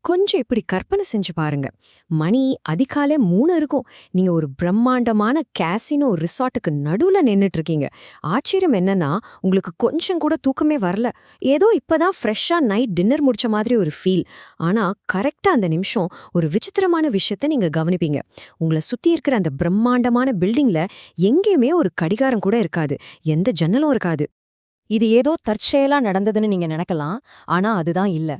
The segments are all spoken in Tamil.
கொஞ்சம் இப்படி கற்பனை செஞ்சு பாருங்க. மணி அதிகாலை 3 இருக்கும். நீங்க ஒரு பிரம்மாண்டமான கேசினோ ரிசார்ட்டுக்கு நடுவுல நின்னுட்டு இருக்கீங்க. ஆச்சரியம் என்னன்னா, உங்களுக்கு கொஞ்சம் கூட தூக்கமே வரல. ஏதோ இப்பதான் ஃப்ரெஷ்ஷா நைட் டின்னர் முடிச்ச மாதிரி ஒரு ஃபீல். ஆனா கரெக்டா அந்த நிமிஷம் ஒரு விசித்திரமான விஷயத்த நீங்க கவனிப்பீங்க. உங்கள சுத்தி இருக்கிற அந்த பிரம்மாண்டமான பில்டிங்ல எங்கேயுமே ஒரு கடிகாரம் கூட இருக்காது. எந்த ஜன்னலும் இருக்காது. இது ஏதோ தற்செயலா நடந்ததுன்னு நீங்க நினைக்கலாம். ஆனா அதுதான் இல்ல.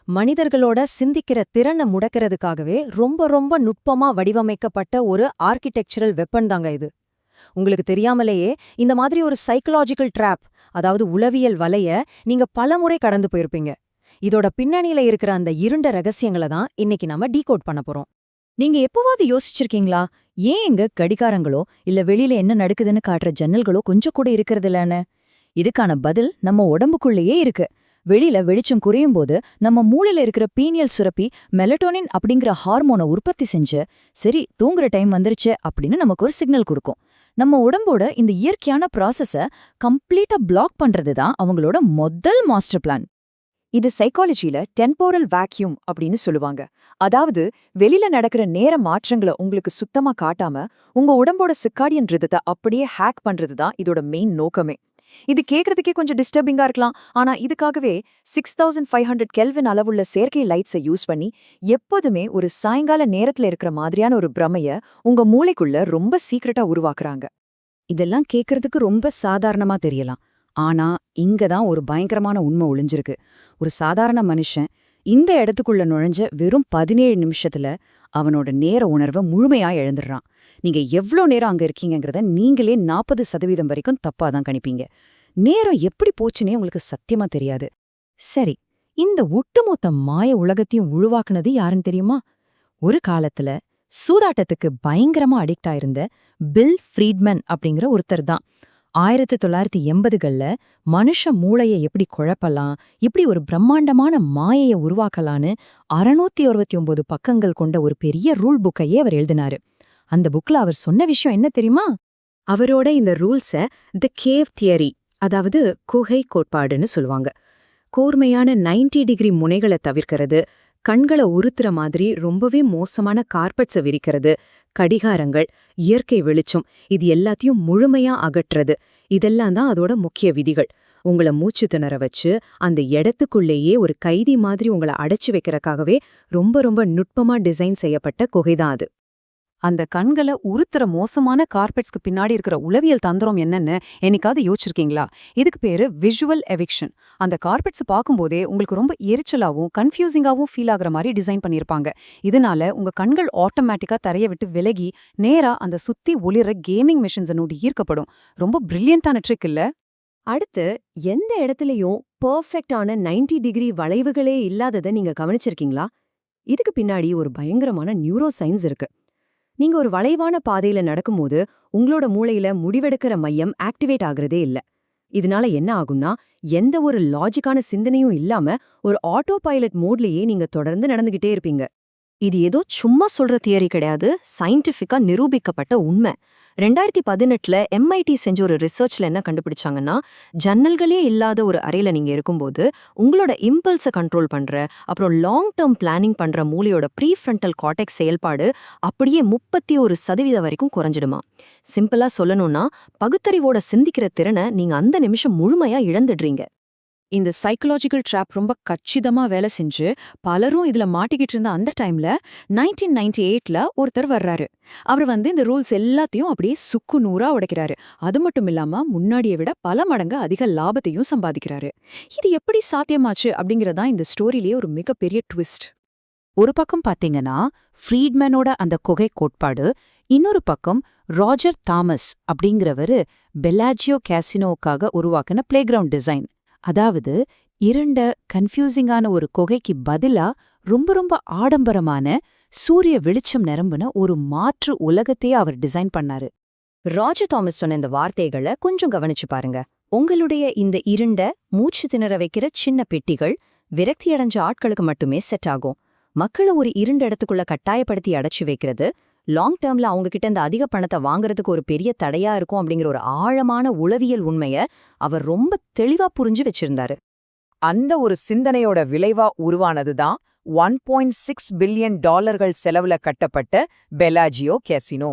மனிதர்களோட சிந்திக்கிற திறனை முடக்கிறதுக்காகவே ரொம்ப ரொம்ப நுட்பமா வடிவமைக்கப்பட்ட ஒரு ஆர்க்கிடெக்சரல் வெப்பன் தாங்க இது. உங்களுக்கு தெரியாமலேயே இந்த மாதிரி ஒரு சைக்கலாஜிக்கல் ட்ராப், அதாவது உளவியல் வலைய நீங்க பலமுறை கடந்து போயிருப்பீங்க. இதோட பின்னணியில இருக்கிற அந்த இருண்ட ரகசியங்களை தான் இன்னைக்கு நாம டீகோட் பண்ண போறோம். நீங்க எப்பவாவது யோசிச்சிருக்கீங்களா, ஏன் எங்க கடிகாரங்களோ இல்ல வெளியில என்ன நடக்குதுன்னு காட்டுற ஜன்னல்களோ கொஞ்சம் கூட இருக்கறதில்லன்னு? இதுக்கான பதில் நம்ம உடம்புக்குள்ளேயே இருக்கு. வெளியில வெளிச்சம் குறையும் போது நம்ம மூளையில இருக்கிற பீனியல் சுரப்பி மெலட்டோனின் அப்படிங்கிற ஹார்மோனை உற்பத்தி செஞ்சு, சரி தூங்குற டைம் வந்துருச்சு அப்படின்னு நமக்கு ஒரு சிக்னல் கொடுக்கும். நம்ம உடம்போட இந்த இயற்கையான ப்ராசஸ கம்ப்ளீட்டா பிளாக் பண்றது தான் அவங்களோட முதல் மாஸ்டர் பிளான். இது சைக்காலஜில டெம்போரல் வேக்யூம் அப்படின்னு சொல்லுவாங்க. அதாவது வெளியில நடக்கிற நேர மாற்றங்களை உங்களுக்கு சுத்தமா காட்டாம உங்க உடம்போட சிக்காடியன் ரிதத்தை அப்படியே ஹேக் பண்றது தான் இதோட மெயின் நோக்கமே. இது கேக்குறதுக்கே கொஞ்சம் டிஸ்டர்பிங்கா இருக்கலாம். ஆனா இதுக்காகவே 6500 கெல்வின் அளவுள்ள செயற்கை லைட்ஸை யூஸ் பண்ணி எப்போதுமே ஒரு சாயங்கால நேரத்துல இருக்கிற மாதிரியான ஒரு பிரமைய உங்க மூளைக்குள்ள ரொம்ப சீக்கிரட்டா உருவாக்குறாங்க. இதெல்லாம் கேக்குறதுக்கு ரொம்ப சாதாரணமா தெரியலாம். ஆனா இங்கதான் ஒரு பயங்கரமான உண்மை ஒளிஞ்சிருக்கு. ஒரு சாதாரண மனுஷன் இந்த இடத்துக்குள்ள நுழைஞ்ச வெறும் 17 நிமிஷத்துல அவனோட நேர உணர்வை முழுமையா இழந்துடுறான். நீங்க எவ்ளோ நேரம் அங்க இருக்கீங்கங்கிறத நீங்களே 40% வரைக்கும் தப்பாதான் கணிப்பீங்க. நேரம் எப்படி போச்சுன்னே உங்களுக்கு சத்தியமா தெரியாது. சரி, இந்த ஒட்டுமொத்த மாய உலகத்தையும் உருவாக்குனது யாருன்னு தெரியுமா? ஒரு காலத்துல சூதாட்டத்துக்கு பயங்கரமா அடிக்ட் ஆயிருந்த பில் ஃப்ரீட்மன் அப்படிங்கிற ஒருத்தர் தான். 1980கள்ல மனுஷ மூளைய எப்படி குழப்பலாம், இப்படி ஒரு பிரம்மாண்டமான மாயைய உருவாக்கலான்னு 669 பக்கங்கள் கொண்ட ஒரு பெரிய ரூல் புக்கையே அவர் எழுதினாரு. அந்த புக்ல அவர் சொன்ன விஷயம் என்ன தெரியுமா? அவரோட இந்த ரூல்ஸ தி கேவ் தியரி, அதாவது குகை கோட்பாடுன்னு சொல்லுவாங்க. கூர்மையான 90 டிகிரி முனைகளை தவிர்க்கிறது, கண்களை உறுத்துற மாதிரி ரொம்பவே மோசமான கார்பெட்ஸை விரிக்கிறது, கடிகாரங்கள், இயற்கை வெளிச்சம், இது எல்லாத்தையும் முழுமையா அகற்றுறது, இதெல்லாம் தான் அதோட முக்கிய விதிகள். உங்கள மூச்சு திணற வச்சு அந்த இடத்துக்குள்ளேயே ஒரு கைதி மாதிரி உங்களை அடைச்சு வைக்கிறக்காகவே ரொம்ப ரொம்ப நுட்பமா டிசைன் செய்யப்பட்ட குகைதான் அது. அந்த கண்களை உறுத்துற மோசமான கார்பெட்ஸ்க்கு பின்னாடி இருக்கிற உளவியல் தந்திரம் என்னன்னு என்னைக்காவது யோசிச்சிருக்கீங்களா? இதுக்கு பேரு விஷுவல் எவிக்ஷன். அந்த கார்பெட்ஸ் பார்க்கும்போதே உங்களுக்கு ரொம்ப எரிச்சலாவும் கன்ஃபியூசிங்காவும் ஃபீல் ஆகுற மாதிரி டிசைன் பண்ணியிருப்பாங்க. இதனால உங்க கண்கள் ஆட்டோமேட்டிக்கா தரைய விட்டு விலகி நேரா அந்த சுத்தி ஒளிர கேமிங் மிஷின்ஸை நோக்கி ஈர்க்கப்படும். ரொம்ப பிரில்லியண்டான ட்ரிக் இல்ல? அடுத்து, எந்த இடத்துலயும் பெர்ஃபெக்டான 90 டிகிரி வளைவுகளே இல்லாததை நீங்க கவனிச்சிருக்கீங்களா? இதுக்கு பின்னாடி ஒரு பயங்கரமான நியூரோ சயின்ஸ் இருக்கு. நீங்க ஒரு வளைவான பாதையில நடக்கும்போது உங்களோட மூளையில முடிவெடுக்கிற மையம் ஆக்டிவேட் ஆகுறதே இல்ல. இதனால என்ன ஆகும்னா, எந்த ஒரு லாஜிக்கான சிந்தனையும் இல்லாம ஒரு ஆட்டோ பைலட் மோட்லயே நீங்க தொடர்ந்து நடந்துகிட்டே இருப்பீங்க. இது ஏதோ சும்மா சொல்ற தியரி கிடையாது, சயின்டிஃபிக்கா நிரூபிக்கப்பட்ட உண்மை. 2018ல MIT செஞ்ச ஒரு ரிசர்ச்ல என்ன கண்டுபிடிச்சாங்கன்னா, ஜன்னல்களே இல்லாத ஒரு அறையில நீங்க இருக்கும்போது உங்களோட இம்பல்ஸை கண்ட்ரோல் பண்ற, அப்புறம் லாங் டேர்ம் பிளானிங் பண்ற மூளையோட ப்ரீஃப்ரண்டல் கார்டெக்ஸ் செயல்பாடு அப்படியே 31% வரைக்கும் குறைஞ்சிடுமா. சிம்பிளா சொல்லணும்னா, பகுத்தறிவோட சிந்திக்கிற திறனை நீங்க அந்த நிமிஷம் முழுமையா இழந்துடுறீங்க. இந்த சைக்கலாஜிக்கல் ட்ராப் ரொம்ப கச்சிதமா வேலை செஞ்சு பலரும் இதுல மாட்டிக்கிட்டு இருந்த அந்த டைம்ல 1998ல ஒருத்தர் வர்றாரு. அவர் இந்த ரூல்ஸ் எல்லாத்தையும் அப்படியே சுக்கு நூறா உடைக்கிறாரு. அது மட்டும் இல்லாம முன்னாடியை விட பல மடங்கு அதிக லாபத்தையும் சம்பாதிக்கிறாரு. இது எப்படி சாத்தியமாச்சு அப்படிங்கறதா இந்த ஸ்டோரியிலேயே ஒரு மிகப்பெரிய ட்விஸ்ட். ஒரு பக்கம் பாத்தீங்கன்னா ஃப்ரீட்மேனோட அந்த குகை கோட்பாடு, இன்னொரு பக்கம் ராஜர் தாமஸ் அப்படிங்கிறவரு பெல்லாஜியோ கேசினோவுக்காக உருவாக்கின பிளேகிரவுண்ட் டிசைன். அதாவது இரண்ட கன்ஃபியூசிங்கான ஒரு குகைக்கு பதிலா ரொம்ப ரொம்ப ஆடம்பரமான சூரிய வெளிச்சம் நிரம்பின ஒரு மாற்று உலகத்தையே அவர் டிசைன் பண்ணாரு. ராஜர் தாமஸ் சொன்ன இந்த வார்த்தைகளை கொஞ்சம் கவனிச்சு பாருங்க. உங்களுடைய இந்த இருண்ட மூச்சு திணற வைக்கிற சின்ன பெட்டிகள் விரக்தியடைஞ்ச ஆட்களுக்கு மட்டுமே செட் ஆகும். மக்களை ஒரு இருண்ட இடத்துக்குள்ள கட்டாயப்படுத்தி அடைச்சு வைக்கிறது லாங் டேர்ம்ல அவங்க கிட்ட இந்த அதிக பணத்தை வாங்குறதுக்கு ஒரு பெரிய தடையா இருக்கும் அப்படிங்கிற ஒரு ஆழமான உளவியல் உண்மைய அவர் ரொம்ப தெளிவா புரிஞ்சு வச்சிருந்தாரு. அந்த ஒரு சிந்தனையோட விளைவா உருவானதுதான் $1.6 பில்லியன் செலவுல கட்டப்பட்ட பெலாஜியோ கேசினோ.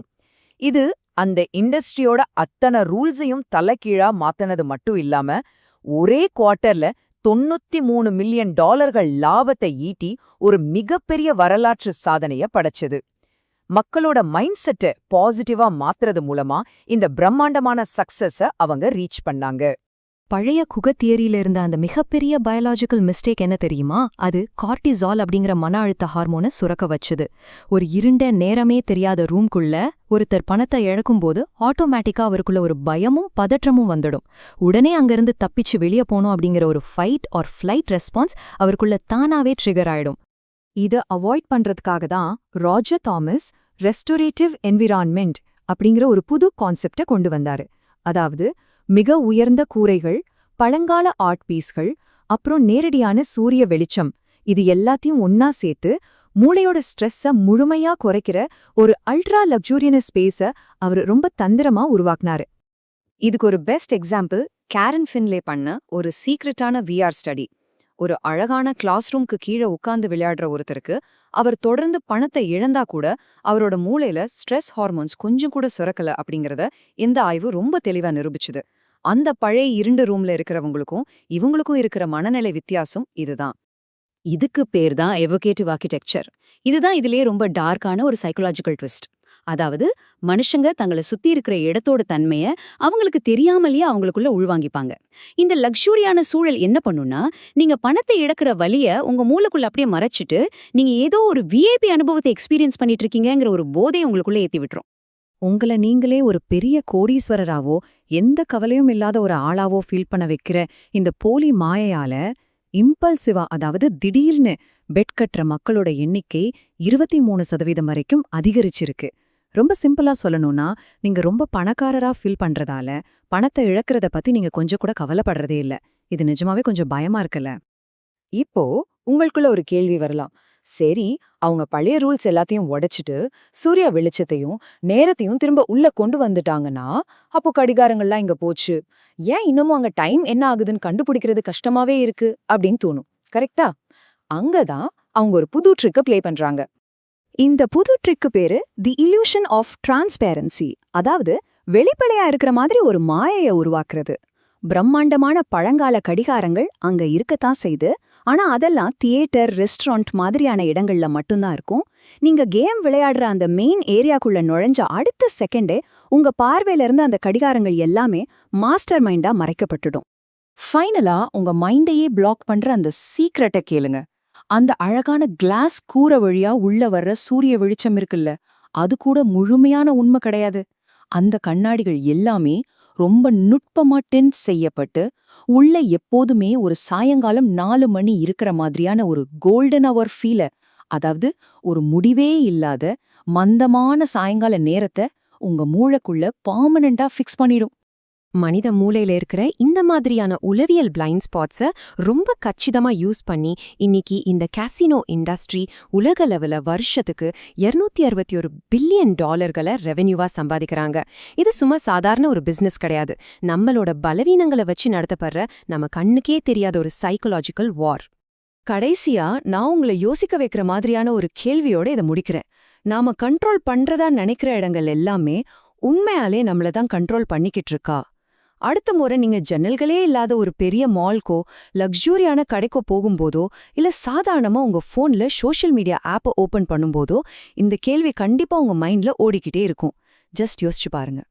இது அந்த இண்டஸ்ட்ரியோட அத்தனை ரூல்ஸையும் தலைகீழா மாத்தினது மட்டும் இல்லாம ஒரே குவார்ட்டர்ல $93 மில்லியன் லாபத்தை ஈட்டி ஒரு மிகப்பெரிய வரலாற்று சாதனைய படைச்சது. மக்களோட மைண்ட் செட்டை பாசிட்டிவா மாத்துறது மூலமா இந்த பிரம்மாண்டமான சக்சஸ அவங்க ரீச் பண்ணாங்க. பழைய குக தியரியில இருந்த அந்த மிகப்பெரிய பயாலாஜிக்கல் மிஸ்டேக் என்ன தெரியுமா? அது கார்டிசால் அப்படிங்கிற மன அழுத்த ஹார்மோனை சுரக்க வச்சுது. ஒரு இருண்ட நேரமே தெரியாத ரூம்குள்ள ஒருத்தர் பணத்தை இழக்கும்போது ஆட்டோமேட்டிக்கா அவருக்குள்ள ஒரு பயமும் பதற்றமும் வந்துடும். உடனே அங்கிருந்து தப்பிச்சு வெளியே போனோம் அப்படிங்கிற ஒரு ஃபைட் ஆர் ஃப்ளைட் ரெஸ்பான்ஸ் அவருக்குள்ள தானாவே ட்ரிகர் ஆயிடும். இதை அவாய்ட் பண்றதுக்காக தான் ராஜர் தாமஸ் ரெஸ்டோரேட்டிவ் என்விரான்மெண்ட் அப்படிங்கிற ஒரு புது கான்செப்டை கொண்டு வந்தாரு. அதாவது மிக உயர்ந்த கூரைகள், பழங்கால ஆர்ட் பீஸ்கள், அப்புறம் நேரடியான சூரிய வெளிச்சம், இது எல்லாத்தையும் ஒன்னா சேர்த்து மூளையோட ஸ்ட்ரெஸ்ஸை முழுமையா குறைக்கிற ஒரு அல்ட்ரா லக்ஸூரியஸ் ஸ்பேஸை அவர் ரொம்ப தந்திரமா உருவாக்குனாரு. இதுக்கு ஒரு பெஸ்ட் எக்ஸாம்பிள் கேரன் ஃபின்லே பண்ண ஒரு சீக்ரெட்டான VR ஸ்டடி. ஒரு அழகான கிளாஸ் ரூம்க்கு கீழே உட்கார்ந்து விளையாடுற ஒருத்தருக்கு அவர் தொடர்ந்து பணத்தை இழந்தா கூட அவரோட மூளையில ஸ்ட்ரெஸ் ஹார்மோன்ஸ் கொஞ்சம் கூட சுரக்கல அப்படிங்கறத இந்த ஆய்வு ரொம்ப தெளிவா நிரூபிச்சுது. அந்த பழைய இருண்டு ரூம்ல இருக்கிறவங்களுக்கும் இவங்களுக்கும் இருக்கிற மனநிலை வித்தியாசம் இதுதான். இதுக்கு பேர் தான் எவோகேட்டிவ் ஆர்கிடெக்சர். இதுதான் இதுலயே ரொம்ப டார்க்கான ஒரு சைக்கலாஜிக்கல் ட்விஸ்ட். அதாவது மனுஷங்க தங்களை சுத்தி இருக்கிற இடத்தோட தன்மைய அவங்களுக்கு தெரியாமலேயே அவங்களுக்குள்ள உள்வாங்கிப்பாங்க. இந்த லக்ஸூரியான சூழல் என்ன பண்ணும்னா, நீங்க பணத்தை இழக்கிற வலிய உங்க மூளைக்குள்ள அப்படியே மறைச்சிட்டு நீங்க ஏதோ ஒரு VIP அனுபவத்தை எக்ஸ்பீரியன்ஸ் பண்ணிட்டு இருக்கீங்கிற ஒரு போதை உங்களுக்குள்ள ஏத்தி விட்டுரும். உங்களை நீங்களே ஒரு பெரிய கோடீஸ்வரராவோ எந்த கவலையும் இல்லாத ஒரு ஆளாவோ ஃபீல் பண்ண வைக்கிற இந்த போலி மாயையால இம்பல்சிவா, அதாவது திடீர்னு பெட் கட்டுற மக்களோட எண்ணிக்கை 23% வரைக்கும் அதிகரிச்சிருக்கு. ரொம்ப சிம்பிளா சொல்லணும்னா, நீங்க ரொம்ப பணக்காரரா ஃபீல் பண்றதால பணத்தை இழக்கிறத பத்தி நீங்க கொஞ்சம் கூட கவலைப்படுறதே இல்ல. இது நிஜமாவே கொஞ்சம் பயமா இருக்குல்ல? இப்போ உங்களுக்குள்ள ஒரு கேள்வி வரலாம். சரி, அவங்க பழைய ரூல்ஸ் எல்லாத்தையும் உடைச்சிட்டு சூரிய வெளிச்சத்தையும் நேரத்தையும் திரும்ப உள்ள கொண்டு வந்துட்டாங்கன்னா, அப்போ கடிகாரங்கள்லாம் இங்க போச்சு, ஏன் இன்னமும் அங்க டைம் என்ன ஆகுதுன்னு கண்டுபிடிக்கிறது கஷ்டமாவே இருக்கு அப்படின்னு தோணும். கரெக்டா? அங்கதான் அவங்க ஒரு புது ட்ரிக்க ப்ளே பண்றாங்க. இந்த புது ட்ரிக்கு பேரு தி இல்யூஷன் ஆஃப் டிரான்ஸ்பேரன்சி. அதாவது வெளிப்படையா இருக்கிற மாதிரி ஒரு மாயையை உருவாக்குறது. பிரம்மாண்டமான பழங்கால கடிகாரங்கள் அங்க இருக்கத்தான் செய்து, ஆனா அதெல்லாம் தியேட்டர், ரெஸ்டாரண்ட் மாதிரியான இடங்கள்ல மட்டும்தான் இருக்கும். நீங்க கேம் விளையாடுற அந்த மெயின் ஏரியாக்குள்ள நுழைஞ்ச அடுத்த செகண்டே உங்க பார்வையில இருந்து அந்த கடிகாரங்கள் எல்லாமே மாஸ்டர் மைண்டா மறைக்கப்பட்டுடும். ஃபைனலா உங்க மைண்டையே பிளாக் பண்ற அந்த சீக்ரெட்டை கேளுங்க. அந்த அழகான கிளாஸ் கூரை வழியா உள்ள வர்ற சூரிய வெளிச்சம் இருக்குல்ல, அது கூட முழுமையான உண்மை கிடையாது. அந்த கண்ணாடிகள் எல்லாமே ரொம்ப நுட்பமா டென்ட் செய்யப்பட்டு உள்ள எப்போதுமே ஒரு சாயங்காலம் 4 மணி இருக்கிற மாதிரியான ஒரு கோல்டன் அவர் ஃபீல, அதாவது ஒரு முடிவே இல்லாத மந்தமான சாயங்கால நேரத்தை உங்க மூளைக்குள்ள பர்மனண்டா ஃபிக்ஸ் பண்ணிடும். மனித மூளையில இருக்கிற இந்த மாதிரியான உளவியல் பிளைண்ட் ஸ்பாட்ஸை ரொம்ப கச்சிதமா யூஸ் பண்ணி இன்னைக்கு இந்த கேசினோ இண்டஸ்ட்ரி உலக லெவல வருஷத்துக்கு $261 பில்லியன் ரெவென்யூவா சம்பாதிக்கிறாங்க. இது சும்மா சாதாரண ஒரு பிசினஸ் கிடையாது. நம்மளோட பலவீனங்களை வச்சு நடத்தப்படுற நம்ம கண்ணுக்கே தெரியாத ஒரு சைக்கலாஜிக்கல் வார். கடைசியா நான் உங்களை யோசிக்க வைக்கிற மாதிரியான ஒரு கேள்வியோட இதை முடிக்கிறேன். நாம கண்ட்ரோல் பண்றதா நினைக்கிற இடங்கள் எல்லாமே உண்மையாலே நம்மள தான் கண்ட்ரோல் பண்ணிக்கிட்டு இருக்கா? அடுத்த முறை நீங்க ஜன்னல்களே இல்லாத ஒரு பெரிய மால்க்கோ லக்ஸூரியான கடைக்கோ போகும்போதோ இல்ல சாதாரணமா உங்க போன்ல சோஷியல் மீடியா ஆப்பை ஓபன் பண்ணும்போதோ இந்த கேள்வி கண்டிப்பா உங்க மைண்ட்ல ஓடிக்கிட்டே இருக்கும். ஜஸ்ட் யோசிச்சு பாருங்க.